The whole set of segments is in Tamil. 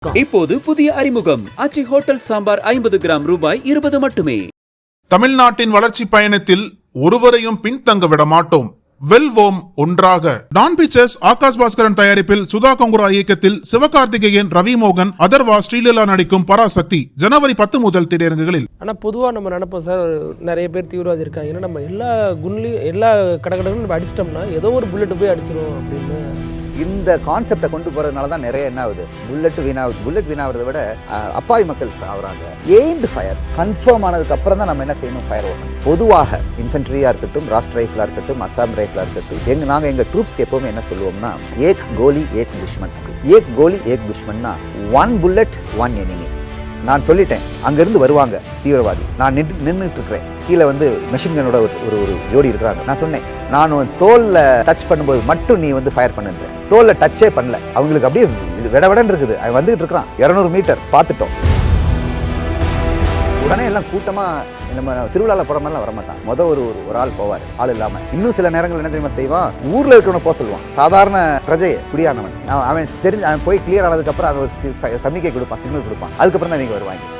இப்போது புதிய அறிமுகம் ஆச்சி ஹோட்டல் சாம்பார் 50 கிராம் ரூபாய் 20 மட்டுமே. தமிழ்நாட்டின் வளர்ச்சி பயணத்தில் ஒருவரையும் பின்தங்க விட மாட்டோம். வெல்வோம் ஒன்றாக. டான் பிக்சர்ஸ் ஆகாஷ் பாஸ்கரன் தயாரிப்பில் சுதா கங்குரா இயக்கத்தில் சிவகார்த்திகேயன், ரவி மோகன், அதர்வா, ஸ்ரீலீலா நடிக்கும் பராசக்தி ஜனவரி 10 முதல் திரையரங்குகளில். ஆனால் பொதுவாக நம்ம நினைப்போம் சார், நிறைய பேர் தீவிரவாதி இருக்காங்க, ஏன்னா நம்ம எல்லா குன்லையும் எல்லா கடகடகளும் நம்ம அடிச்சிட்டோம்னா ஏதோ ஒரு புல்லெட்டு போய் அடிச்சிடும் அப்படின்னு. இந்த கான்செப்டை கொண்டு போகிறதுனால தான் நிறைய என்ன ஆகுது, புல்லட் வீணாகிறத விட அப்பாவி மக்கள் ஆகுறாங்க. எய்ம்டு ஃபயர் கன்ஃபார்ம் ஆனதுக்கு அப்புறம் தான் நம்ம என்ன செய்யணும், ஃபயர் ஓட்டணும். பொதுவாக இன்ஃபென்ட்ரியாக இருக்கட்டும், ராஷ்ட் ரைஃபிளாக இருக்கட்டும், அசாம் ரைஃபிளாக இருக்கட்டும், நாங்கள் எங்கள் ட்ரூப்ஸ்க்கு எப்போவுமே என்ன சொல்லுவோம்னா, ஏக் கோலி ஏக் துஷ்மன். ஏக் கோலி ஏக் துஷ்மன்னா 1 bullet 1 enemy. நான் சொல்லிட்டேன், அங்கேருந்து வருவாங்க தீவிரவாதி, நான் நின்றுட்டு இருக்கிறேன், கீழே வந்து மெஷின் கன்னோட ஒரு ஜோடி இருக்கிறாங்க. நான் சொன்னேன், நான் தோலில் டச் பண்ணும்போது மட்டும் நீ வந்து ஃபயர் பண்ணுங்க. தோலில் டச்சே பண்ணல, அவங்களுக்கு அப்படியே விடவிடன்னு இருக்குது, அவன் வந்துகிட்டு இருக்கிறான். 200 மீட்டர் பார்த்துட்டோம். உடனே எல்லாம் கூட்டமாக நம்ம திருவிழாவில் போகிற மாதிரிலாம் வரமாட்டான். ஒரு ஆள் போவார், ஆள் இல்லாமல். இன்னும் சில நேரங்கள் என்ன தெரியுமா செய்வான், ஊரில் இருக்கிறவனை போக சொல்லுவான். சாதாரண பிரஜை குடியானவன், அவன் தெரிஞ்சு அவன் போய் கிளியர் ஆனதுக்கப்புறம் அவன் ஒரு சமிக்கை கொடுப்பான், சிக்னல் கொடுப்பான். அதுக்கப்புறம் தான் இவங்க வருவாங்க.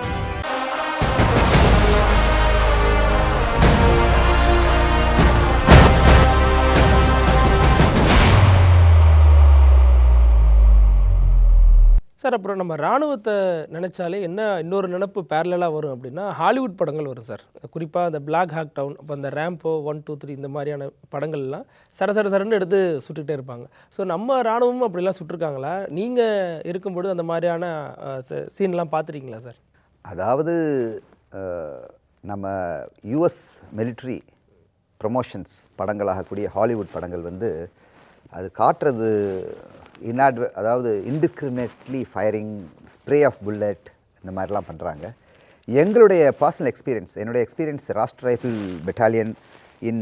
சார், அப்புறம் நம்ம இராணுவத்தை நினச்சாலே என்ன இன்னொரு நினப்பு பேரலாக வரும் அப்படின்னா, ஹாலிவுட் படங்கள் வரும் சார். குறிப்பாக இந்த பிளாக் ஹாக் டவுன், அப்போ இந்த ரேம்போ 1, 2, 3 இந்த மாதிரியான படங்கள்லாம் சரன்னு எடுத்து சுட்டுக்கிட்டே இருப்பாங்க. ஸோ நம்ம இராணுவமும் அப்படிலாம் சுட்டிருக்காங்களா? நீங்கள் இருக்கும்பொழுது அந்த மாதிரியான சீன்லாம் பார்த்துருக்கீங்களா சார்? அதாவது நம்ம யுஎஸ் மிலிட்ரி ப்ரமோஷன்ஸ் படங்களாகக்கூடிய ஹாலிவுட் படங்கள் வந்து அது காட்டுறது அதாவது இன்டிஸ்கிரிமினேட்லி ஃபயரிங், ஸ்ப்ரே ஆஃப் புல்லட், இந்த மாதிரிலாம் பண்ணுறாங்க. எங்களுடைய பர்சனல் எக்ஸ்பீரியன்ஸ், என்னுடைய எக்ஸ்பீரியன்ஸ் ராஷ்ட் ரைஃபிள் பெட்டாலியன் இன்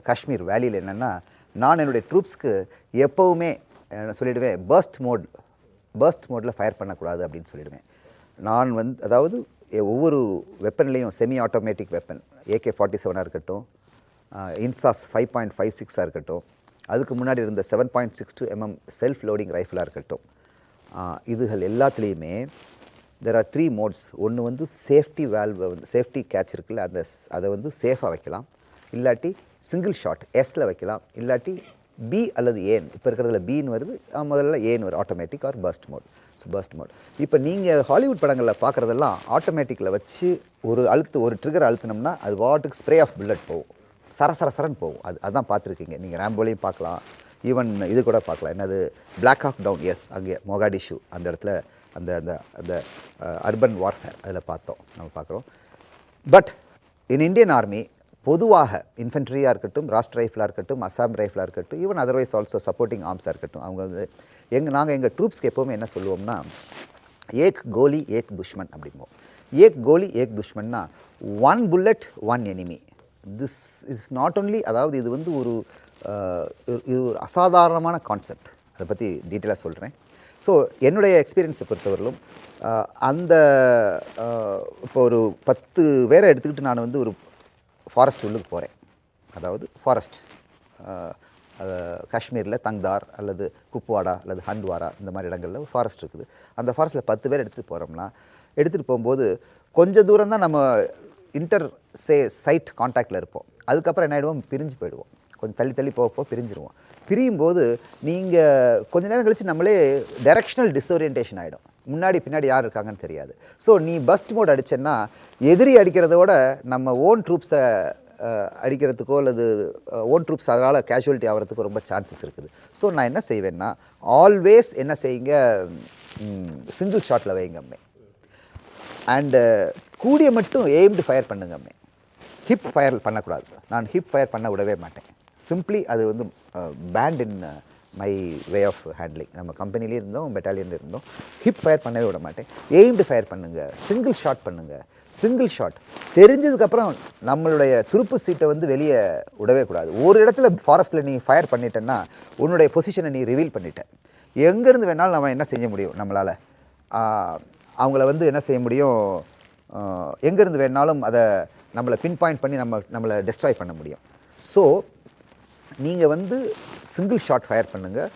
காஷ்மீர் வேலியில் என்னென்னா, நான் என்னுடைய ட்ரூப்ஸ்க்கு எப்போவுமே சொல்லிவிடுவேன், பர்ஸ்ட் மோடில் ஃபயர் பண்ணக்கூடாது அப்படின்னு சொல்லிவிடுவேன். நான் அதாவது ஒவ்வொரு வெப்பன்லேயும் செமி ஆட்டோமேட்டிக் வெப்பன், AK-47 இருக்கட்டும், இன்சாஸ் 5.56 இருக்கட்டும், அதுக்கு முன்னாடி இருந்த 7.62 mm செல்ஃப் லோடிங் ரைஃபிளாக இருக்கட்டும், இதுகள் எல்லாத்துலேயுமே தெர் ஆர் 3 மோட்ஸ். ஒன்று வந்து சேஃப்டி வேல்வை சேஃப்டி கேட்ச் இருக்குல்ல, அதை வந்து சேஃபாக வைக்கலாம், இல்லாட்டி சிங்கிள் ஷாட் எஸ்ஸில் வைக்கலாம், இல்லாட்டி பி அல்லது ஏன். இப்போ இருக்கிறதுல பின்னு வருது, முதல்ல ஏன் வரும், automatic or first mode. So first mode. இப்போ நீங்கள் ஹாலிவுட் படங்களில் பார்க்குறதெல்லாம் ஆட்டோமேட்டிக்கில் வச்சு ஒரு ட்ரிகர் அழுத்தினோம்னா அது வாட்டுக்கு ஸ்ப்ரே ஆஃப் புல்லட் போகும், சரன்னு போகும். அதுதான் பார்த்துருக்கீங்க நீங்கள். ரேம்போலையும் பார்க்கலாம், ஈவன் இது கூட பார்க்கலாம். என்னது பிளாக் ஹாக் டவுன், எஸ், அங்கே மொகாடிஷு அந்த இடத்துல அந்த அந்த அந்த அர்பன் வார்ஃபேர் அதில் நம்ம பார்க்குறோம். பட் இன் இந்தியன் ஆர்மி பொதுவாக இன்ஃபென்ட்ரியாக இருக்கட்டும், ராஷ்ட் ரைஃபிளாக இருக்கட்டும், அசாம் ரைஃபிளாக இருக்கட்டும், ஈவன் அதர்வைஸ் ஆல்சோ சப்போர்ட்டிங் ஆர்ம்ஸாக இருக்கட்டும், அவங்க வந்து நாங்கள் எங்கள் ட்ரூப்ஸ்க்கு எப்போவுமே என்ன சொல்லுவோம்னா, ஏக் கோலி ஏக் துஷ்மன் அப்படிம்போம். ஏக் கோலி ஏக் துஷ்மன்னா 1 bullet 1 enemy. This is not only, அதாவது இது வந்து ஒரு அசாதாரணமான கான்செப்ட். அதை பற்றி டீட்டெயிலாக சொல்கிறேன். ஸோ என்னுடைய எக்ஸ்பீரியன்ஸை பொறுத்தவரையிலும் இப்போ ஒரு 10 பேரை எடுத்துக்கிட்டு நான் வந்து ஒரு ஃபாரஸ்ட் உள்ளுக்கு போகிறேன். அதாவது ஃபாரஸ்ட் காஷ்மீரில் தங்தார் அல்லது குப்வாடா அல்லது ஹண்ட்வாரா இந்த மாதிரி இடங்களில் ஃபாரஸ்ட் இருக்குது. அந்த ஃபாரஸ்ட்டில் 10 பேர் எடுத்துகிட்டு போகும்போது கொஞ்சம் தூரம் தான் நம்ம சைட் கான்டாக்டில் இருப்போம். அதுக்கப்புறம் என்ன ஆகிடுவோம், பிரிஞ்சு போயிடுவோம். கொஞ்சம் தள்ளி போக பிரிஞ்சிருவோம். பிரியும் போது நீங்கள் கொஞ்சம் நேரம் கழித்து நம்மளே டைரக்ஷனல் டிஸ்ஓரியன்டேஷன் ஆகிடும். முன்னாடி பின்னாடி யார் இருக்காங்கன்னு தெரியாது. ஸோ நீ பஸ்ட் மோட் அடிச்சேன்னா எதிரி அடிக்கிறத விட நம்ம ஓன் ட்ரூப்ஸை அடிக்கிறதுக்கோ அல்லது ஓன் ட்ரூப்ஸ் அதனால் கேஷுவலிட்டி ஆகிறதுக்கோ ரொம்ப சான்சஸ் இருக்குது. ஸோ நான் என்ன செய்வேன்னா, ஆல்வேஸ் என்ன செய்யுங்க, சிங்கிள் ஷாட்டில் வைங்கம்மே. அண்டு கூடிய மட்டும் எய்ம்டு ஃபயர் பண்ணுங்கம்மே. ஹிப் ஃபயர் பண்ணக்கூடாது. நான் ஹிப் ஃபயர் பண்ண விடவே மாட்டேன். சிம்பிளி அது வந்து band in my way of handling. நம்ம கம்பெனிலே இருந்தோம், பெட்டாலியனில் இருந்தோம். ஹிப் ஃபயர் பண்ணவே விட மாட்டேன். எய்ம்டு ஃபயர் பண்ணுங்கள், சிங்கிள் ஷாட் பண்ணுங்கள். சிங்கிள் ஷாட் தெரிஞ்சதுக்கப்புறம் நம்மளுடைய துருப்பு சீட்டை வந்து வெளியே விடவே கூடாது. ஒரு இடத்துல ஃபாரஸ்ட்டில் நீ ஃபயர் பண்ணிட்டேன்னா உன்னுடைய பொசிஷனை நீ ரிவீல் பண்ணிட்ட. எங்கேருந்து வேணாலும் நம்ம என்ன செய்ய முடியும், நம்மளால் அவங்கள வந்து என்ன செய்ய முடியும், எங்கேருந்து வேணாலும் அதை நம்மளை பின் பாயிண்ட் பண்ணி நம்மளை டெஸ்ட்ராய் பண்ண முடியும். ஸோ நீங்கள் வந்து சிங்கிள் ஷாட் ஃபயர் பண்ணுங்கள்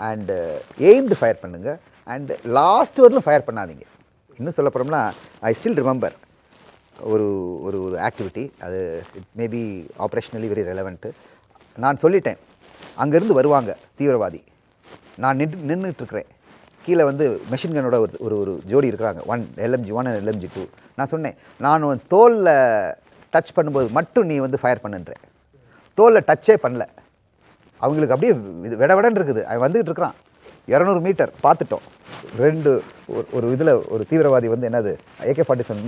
அண்டு எய்ம்டு ஃபயர் பண்ணுங்கள் அண்ட் லாஸ்ட் வரலும் ஃபயர் பண்ணாதீங்க. இன்னும் சொல்ல போனோம்னா ஐ ஸ்டில் ரிமெம்பர் ஒரு ஒரு ஒரு ஆக்டிவிட்டி, அது it maybe operationally very relevant. நான் சொல்லிட்டேன், அங்கேருந்து வருவாங்க தீவிரவாதி, நான் நின்றுட்டுருக்கிறேன், கீழே வந்து மெஷின் கன்னோட ஒரு ஒரு ஜோடி இருக்கிறாங்க, 1 LMG 1 and LMG 2. நான் சொன்னேன், நான் தோலில் டச் பண்ணும்போது மட்டும் நீ வந்து ஃபயர் பண்ணுன்றேன். தோலில் டச்சே பண்ணல, அவங்களுக்கு அப்படியே விடவிடன்னு இருக்குது. அவன் வந்துக்கிட்டு இருக்கிறான், 200 மீட்டர் பார்த்துட்டோம். ஒரு இதில் ஒரு தீவிரவாதி வந்து என்னது AK-47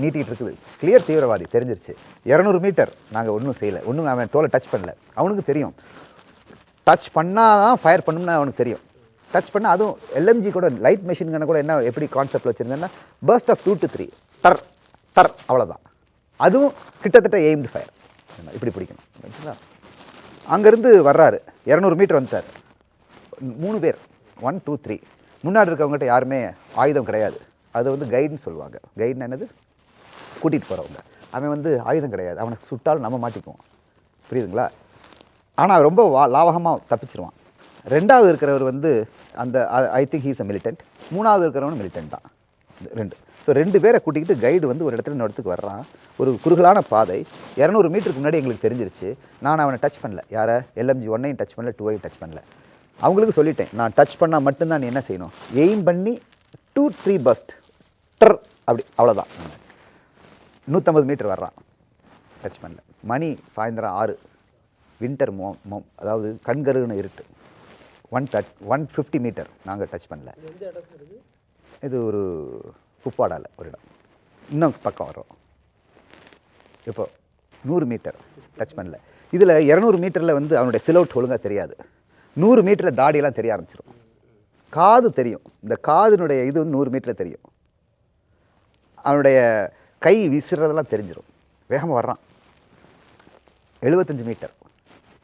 நீட்டிகிட்டு இருக்குது, கிளியர் தீவிரவாதி தெரிஞ்சிருச்சு. 200 மீட்டர் நாங்கள் ஒன்றும் செய்யலை, ஒன்றும் அவன் தோலை டச் பண்ணல. அவனுக்கு தெரியும் டச் பண்ணால் தான் ஃபயர் பண்ணணும்னு அவனுக்கு தெரியும். டச் பண்ணால் அதுவும் LMG கூட லைட் மெஷின் கண்ணை கூட என்ன எப்படி கான்செப்ட் வச்சுருந்தேன்னா பர்ஸ்ட் ஆஃப் 2 to 3 டர் டர் அவ்வளோதான். அதுவும் கிட்டத்தட்ட எய்ம்டு ஃபயர், இப்படி பிடிக்கணும். அங்கேருந்து வர்றாரு, 200 மீட்டர் வந்துட்டார், 3 பேர் 1 2 3. முன்னாடி இருக்கவங்ககிட்ட யாருமே ஆயுதம் கிடையாது, அது வந்து கைடுன்னு சொல்லுவாங்க. கைடுன்னு என்னது, கூட்டிகிட்டு போகிறவங்க. அவன் வந்து ஆயுதம் கிடையாது, அவனுக்கு சுட்டாலும் நம்ம மாட்டிக்குவோம், புரியுதுங்களா? ஆனால் ரொம்ப லாவகமாக தப்பிச்சிருவான். 2வது இருக்கிறவர் வந்து அந்த I think he's a militant. 3வது இருக்கிறவனும் மிலிட்டன்ட் தான், 2. ஸோ 2 பேரை கூட்டிகிட்டு கைடு வந்து ஒரு இடத்துல இன்னொரு இடத்துக்கு வர்றான். ஒரு குறுகலான பாதை, 200 மீட்டருக்கு முன்னாடி எங்களுக்கு தெரிஞ்சிருச்சு. நான் அவனை டச் பண்ணல, யாரை LMG 1ஐயும் டச் பண்ணல, 2ஐயும் டச் பண்ணல. அவங்களுக்கு சொல்லிட்டேன், நான் டச் பண்ணால் மட்டும்தான் நீ என்ன செய்யணும், எய்ம் பண்ணி 2 3 பஸ்ட் டர் அப்படி, அவ்வளோதான். 150 மீட்டர் வர்றான், டச் பண்ணல. மணி சாயந்தரம் 6, வின்டர் அதாவது கண்கருன்னு இருட்டு. 150 மீட்டர் நாங்கள் டச் பண்ணல. இது ஒரு குப்பாடால ஒரு இடம், இன்னும் பக்கம் வர்றோம். இப்போ 100 மீட்டர் டச் பண்ணல. இதில் 200 மீட்டரில் வந்து அவனுடைய சிலவுட் ஒழுங்காக தெரியாது, 100 மீட்டரில் தாடியெல்லாம் தெரிய ஆரம்பிச்சிடும். காது தெரியும், இந்த காதுனுடைய இது வந்து 100 மீட்டரில் தெரியும். அவனுடைய கை விசிறதெல்லாம் தெரிஞ்சிடும். வேகமாக வர்றான், 75 மீட்டர்,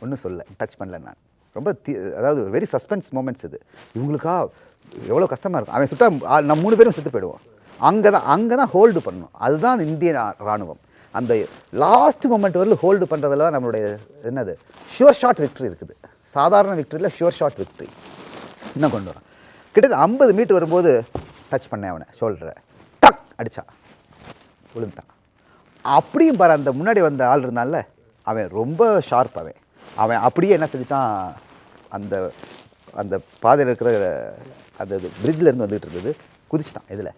ஒன்றும் சொல்ல, டச் பண்ணல. நான் ரொம்ப அதாவது வெரி சஸ்பென்ஸ் மூமெண்ட்ஸ் இது. இவங்களுக்கா எவ்வளோ கஷ்டமாக இருக்கும். அவன் சுட்டா நம்ம 3 பேரும் செத்து போயிடுவோம். அங்கே தான் ஹோல்டு பண்ணணும். அதுதான் இந்திய இராணுவம். அந்த லாஸ்ட் மொமெண்ட் வரலும் ஹோல்டு பண்ணுறதுல தான் நம்மளுடைய என்னது ஷுவர் ஷாட் விக்ட்ரி இருக்குது. சாதாரண விக்ட்ரியில் ஷுவர் ஷாட் விக்ட்ரி இன்னும் கொண்டு வரோம். கிட்டத்தட்ட 50 மீட்டர் வரும்போது டச் பண்ணேன் அவனை, ஷோல்டரை டக் அடித்தான், விழுந்தான். அப்படியும் பாரு, அந்த முன்னாடி வந்த ஆள் இருந்தால அவன் ரொம்ப ஷார்ப். அவன் அப்படியே என்ன செஞ்சுட்டான், அந்த அந்த பாதையில் இருக்கிற அந்த பிரிட்ஜில் இருந்து வந்துகிட்டு இருந்தது, குதிச்சிட்டான். இதில்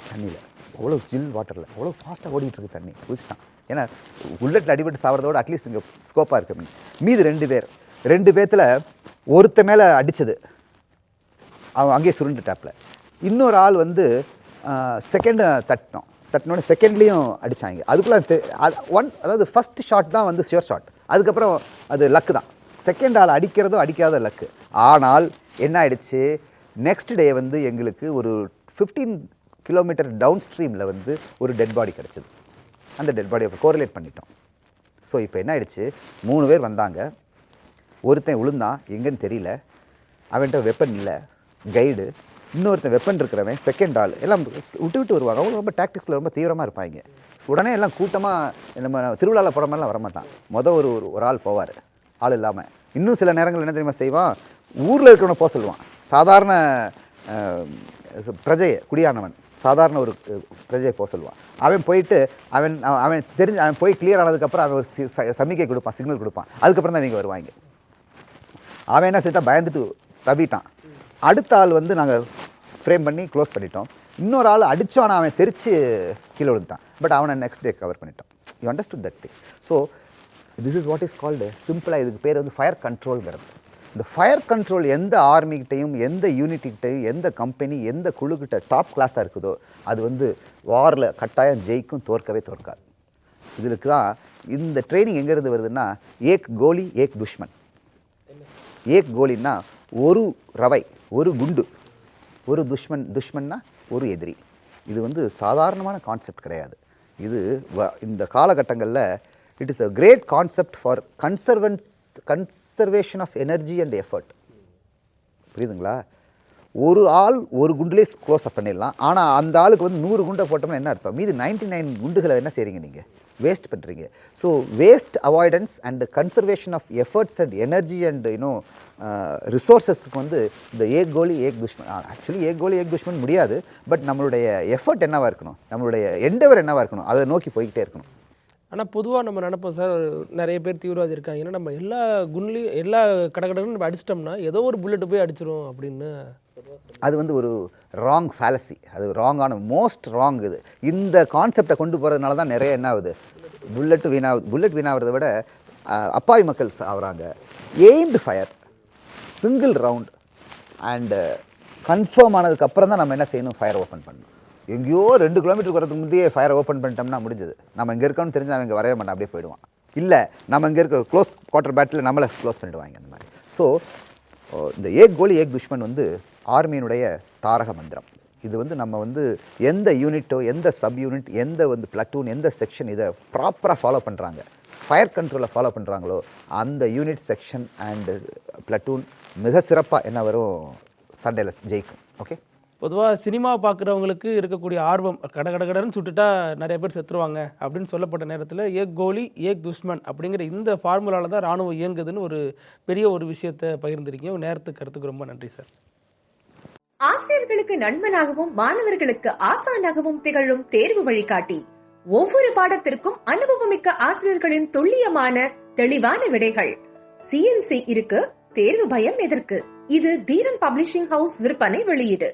தண்ணியில், அவ்வளோ ஜில் வாட்டரில் அவ்வளோ ஃபாஸ்ட்டாக ஓடிட்டு இருக்கு தண்ணி, குதிச்சிட்டான். ஏன்னா புல்லட்டில் அடிபட்டு சாவறதோட அட்லீஸ்ட் இங்கே ஸ்கோப்பாக இருக்கு. மீது 2 பேர்த்தில் ஒருத்த மேலே அடித்தது, அவன் அங்கேயே சுருண்டுட்டாப்பில். இன்னொரு ஆள் வந்து செகண்ட் தட்டினோட செகண்ட்லேயும் அடித்தாங்க. அதுக்குள்ளே ஒன்ஸ், அதாவது ஃபஸ்ட் ஷாட் தான் வந்து ஷியோர் ஷாட், அதுக்கப்புறம் அது லக்கு தான். செகண்ட் ஆள் அடிக்கிறதோ அடிக்காத லக்கு. ஆனால் என்ன ஆயிடுச்சு, நெக்ஸ்ட் டே வந்து எங்களுக்கு ஒரு 15 கிலோமீட்டர் டவுன் ஸ்ட்ரீமில் வந்து ஒரு டெட் பாடி கிடச்சிது. அந்த டெட் பாடியை கோரிலேட் பண்ணிட்டோம். ஸோ இப்போ என்ன ஆயிடுச்சு, 3 பேர் வந்தாங்க, ஒருத்தன் விழுந்தான், எங்கன்னு தெரியல, அவன்கிட்ட வெப்பன் இல்லை, கைடு, இன்னொருத்தன் வெப்பன் இருக்கிறவன், செகண்ட் ஆள், எல்லாம் விட்டு வருவாங்க. அவங்க ரொம்ப டாக்டிக்ஸில் ரொம்ப தீவிரமாக இருப்பாங்க. உடனே எல்லாம் கூட்டமாக நம்ம திருவிழாவில் போகிற மாதிரிலாம் வரமாட்டான். ஒரு ஆள் போவார், ஆள் இல்லாமல். இன்னும் சில நேரங்கள் என்ன தெரியுமா செய்வான், ஊரில் இருக்கிறவனை போக சொல்லுவான். சாதாரண பிரஜையை, குடியானவன், சாதாரண ஒரு பிரஜையை போக சொல்லுவான். அவன் போயிட்டு அவன் போய் கிளியர் ஆனதுக்கப்புறம் அவன் ஒரு சமிக்கை கொடுப்பான், சிக்னல் கொடுப்பான். அதுக்கப்புறம் தான் இவங்க வருவாங்க. அவன் என்ன செய்தான், பயந்துட்டு தவிட்டான். அடுத்த ஆள் வந்து நாங்கள் ஃப்ரேம் பண்ணி க்ளோஸ் பண்ணிட்டோம். இன்னொரு ஆள் அடித்தோம், அவன் தெரித்து கீழே விழுந்துட்டான். பட் அவனை நெக்ஸ்ட் டே கவர் பண்ணிட்டோம். You understood that thing. So this is what is called, சிம்பிளாக இதுக்கு பேர் வந்து ஃபயர் கண்ட்ரோல்ங்கிறது. இந்த ஃபயர் கண்ட்ரோல் எந்த ஆர்மிக்கிட்டையும், எந்த யூனிட்டிக்கிட்டையும், எந்த கம்பெனி, எந்த குழுக்கிட்ட டாப் கிளாஸாக இருக்குதோ அது வந்து வாரில் கட்டாயம் ஜெயிக்கும், தோற்காது. இதுக்கு தான் இந்த ட்ரைனிங் எங்கேருந்து வருதுன்னா, ஏக் கோலி ஏக் துஷ்மன். ஏக் கோலின்னா ஒரு ரவை, ஒரு குண்டு, ஒரு துஷ்மன்னா ஒரு எதிரி. இது வந்து சாதாரணமான கான்செப்ட் கிடையாது. இது இந்த காலகட்டங்களில் it is a great concept for conservation of energy and effort. புரியுதுங்களா? ஒரு ஆள் ஒரு குண்டுலேயே க்ளோஸ் அப் பண்ணிடலாம். ஆனால் அந்த ஆளுக்கு வந்து 100 குண்டை போட்டோம்னா என்ன அர்த்தம்? மீது 99 குண்டுகளை என்ன செய்கிறீங்க நீங்கள்? வேஸ்ட் பண்ணுறீங்க. So waste avoidance and conservation of efforts and energy and ரிசோர்ஸஸ்க்கு வந்து இந்த ஏக் கோலி ஏக் துஷ்மன், ஆக்சுவலி ஏக் கோலி ஏக் துஷ்மன் முடியாது. பட் நம்மளுடைய எஃபர்ட் என்னவாக இருக்கணும், நம்மளுடைய எண்டவர் என்னவாக இருக்கணும், அதை நோக்கி போய்கிட்டே இருக்கணும். ஆனால் பொதுவாக நம்ம நினைப்போம் சார், நிறைய பேர் தீவிரவாதி இருக்காங்க, ஏன்னா நம்ம எல்லா குண்ட்லையும் எல்லா கடகடன்னு நம்ம அடிச்சிட்டோம்னா ஏதோ ஒரு புல்லெட்டு போய் அடிச்சிரும் அப்படின்னு. அது வந்து ஒரு ராங் ஃபேலசி, அது ராங்கான மோஸ்ட் ராங். இது இந்த கான்செப்டை கொண்டு போகிறதுனால தான் நிறைய என்ன ஆகுது, புல்லட் வீணாகிறத விட அப்பாவி மக்கள் ஆகுறாங்க. Aimed fire, single round and confirm ஆனதுக்கப்புறம் தான் நம்ம என்ன செய்யணும், ஃபயர் ஓப்பன் பண்ணணும். எங்கேயோ 2 கிலோமீட்டர் வரதுக்கு முந்தையே ஃபயர் ஓப்பன் பண்ணிட்டோம்னா முடிஞ்சது. நம்ம இங்கே இருக்கோம்னு தெரிஞ்சு அவன் இங்கே வரவே மாட்டான், அப்படியே போயிடுவான். இல்லை நம்ம இங்கே இருக்க க்ளோஸ் குவார்ட்டர் பேட்டில் நம்மளை க்ளோஸ் பண்ணிடுவாங்க அந்த மாதிரி. ஸோ இந்த ஏக் கோலி ஏக் துஷ்மன் வந்து ஆர்மியினுடைய தாரக மந்திரம். இது வந்து நம்ம வந்து எந்த யூனிட்டோ எந்த சப் யூனிட் எந்த வந்து பிளட்டூன் எந்த செக்ஷன் இதை ப்ராப்பராக ஃபாலோ பண்ணுறாங்க, ஃபயர் கண்ட்ரோலை ஃபாலோ பண்ணுறாங்களோ அந்த யூனிட் செக்ஷன் அண்டு பிளட்டூன் மிக சிறப்பாக என்ன வரும், சண்டையில் ஜெயிக்கும். ஓகே. பொதுவாக சினிமா பார்க்குறவங்களுக்கு இருக்கக்கூடிய ஆர்வம், கடகடன்னு சுட்டுட்டா நிறைய பேர் செத்துருவாங்க அப்படின்னு சொல்லப்பட்ட நேரத்தில் ஏக் கோலி ஏக் துஷ்மன் அப்படிங்கிற இந்த ஃபார்முலாவில் தான் ராணுவம் இயங்குதுன்னு ஒரு பெரிய ஒரு விஷயத்தை பகிர்ந்திருக்கீங்க. நேரத்துக்கு கருத்துக்கு ரொம்ப நன்றி சார். ஆசிரியர்களுக்கு நண்பனாகவும் மாணவர்களுக்கு ஆசானாகவும் திகழும் தேர்வு வழிகாட்டி, ஒவ்வொரு பாடத்திற்கும் அனுபவமிக்க ஆசிரியர்களின் துல்லியமான தெளிவான விடைகள். CNC இருக்கு, தேர்வு பயம் எதற்கு? இது தீரன் பப்ளிஷிங் ஹவுஸ் விற்பனை வெளியீடு.